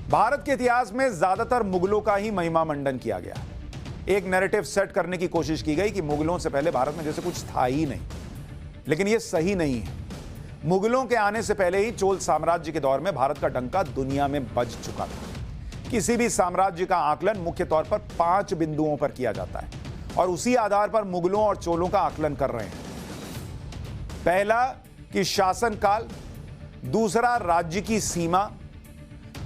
भारत के इतिहास में ज्यादातर मुगलों का ही महिमा मंडन किया गया। एक नैरेटिव सेट करने की कोशिश की गई कि मुगलों से पहले भारत में जैसे कुछ था ही नहीं, लेकिन यह सही नहीं है। मुगलों के आने से पहले ही चोल साम्राज्य के दौर में भारत का डंका दुनिया में बज चुका था। किसी भी साम्राज्य का आकलन मुख्य तौर पर 5 बिंदुओं पर किया जाता है और उसी आधार पर मुगलों और चोलों का आकलन कर रहे हैं। पहला कि शासन काल, दूसरा राज्य की सीमा,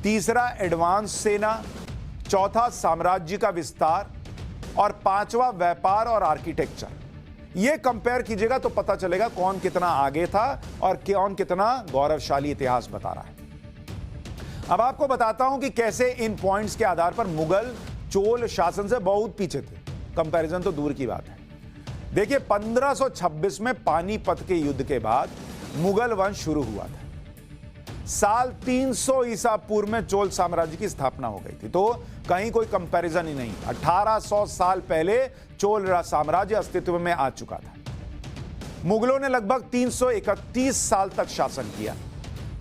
तीसरा एडवांस सेना, चौथा साम्राज्य का विस्तार और पांचवा व्यापार और आर्किटेक्चर। यह कंपेयर कीजिएगा तो पता चलेगा कौन कितना आगे था और कौन कितना गौरवशाली इतिहास बता रहा है। अब आपको बताता हूं कि कैसे इन पॉइंट्स के आधार पर मुगल चोल शासन से बहुत पीछे थे। कंपैरिजन तो दूर की बात है। देखिए 1526 में पानीपत के युद्ध के बाद मुगल वंश शुरू हुआ था। साल 300 ईसा पूर्व में चोल साम्राज्य की स्थापना हो गई थी, तो कहीं कोई कंपैरिजन ही नहीं। 1800 साल पहले चोल साम्राज्य अस्तित्व में आ चुका था। मुगलों ने लगभग 331 साल तक शासन किया।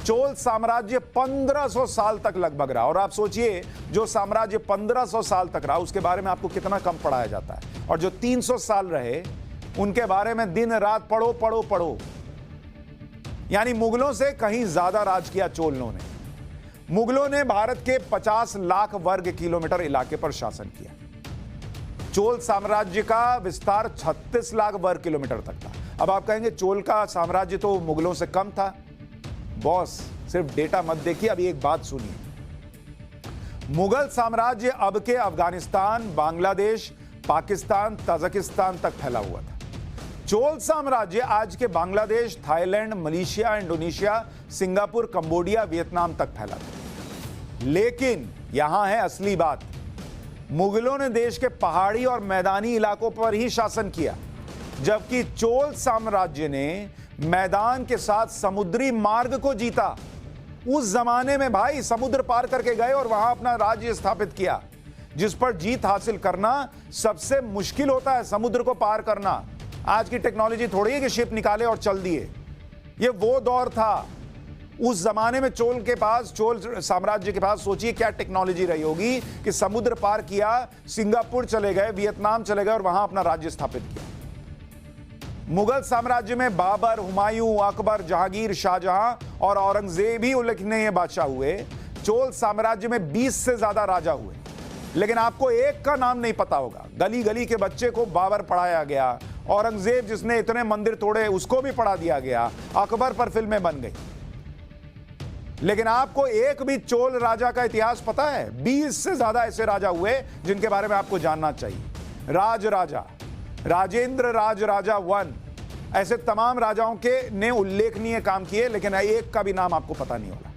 चोल साम्राज्य 1500 साल तक लगभग रहा। और आप सोचिए, जो साम्राज्य 1500 साल तक रहा उसके बारे में आपको कितना कम पढ़ाया जाता है, और जो 300 साल रहे उनके बारे में दिन रात पढ़ो पढ़ो पढ़ो। यानी मुगलों से कहीं ज्यादा राज किया चोलों ने। मुगलों ने भारत के 50 लाख वर्ग किलोमीटर इलाके पर शासन किया। चोल साम्राज्य का विस्तार 36 लाख वर्ग किलोमीटर तक था। अब आप कहेंगे चोल का साम्राज्य तो मुगलों से कम था। बॉस, सिर्फ डेटा मत देखिए, अभी एक बात सुनिए। मुगल साम्राज्य अब के अफगानिस्तान, बांग्लादेश, पाकिस्तान, ताजिकिस्तान तक फैला हुआ था। चोल साम्राज्य आज के Bangladesh, Thailand, Malaysia, Indonesia, Singapore, Cambodia, Vietnam तक फैला था। लेकिन यहां है असली बात। मुगलों ने देश के पहाड़ी और मैदानी इलाकों पर ही शासन किया, जबकि चोल साम्राज्य ने मैदान के साथ समुद्री मार्ग को जीता। उस जमाने में भाई समुद्र पार करके गए और वहां अपना राज्य स्थापित किया, जिस पर जीत हासिल करना सबसे मुश्किल होता है, समुद्र को पार करना। आज की टेक्नोलॉजी थोड़ी है कि शिप निकाले और चल दिए। ये वो दौर था। उस जमाने में चोल साम्राज्य के पास सोचिए क्या टेक्नोलॉजी रही होगी कि समुद्र पार किया, सिंगापुर चले गए, वियतनाम चले गए और वहां अपना राज्य स्थापित किया। मुगल साम्राज्य में बाबर, हुमायूं, अकबर, जहांगीर, शाहजहां और औरंगजेब ही उल्लेखनीय बादशाह हुए। चोल साम्राज्य में 20 से ज्यादा राजा हुए, लेकिन आपको एक का नाम नहीं पता होगा। गली गली के बच्चे को बाबर पढ़ाया गया, औरंगजेब जिसने इतने मंदिर तोड़े उसको भी पढ़ा दिया गया, अकबर पर फिल्में बन गई। लेकिन आपको एक भी चोल राजा का इतिहास पता है? 20 से ज्यादा ऐसे राजा हुए जिनके बारे में आपको जानना चाहिए। राजा, राजेंद्र राजा 1, ऐसे तमाम राजाओं के ने उल्लेखनीय काम किए, लेकिन एक का भी नाम आपको पता नहीं होगा।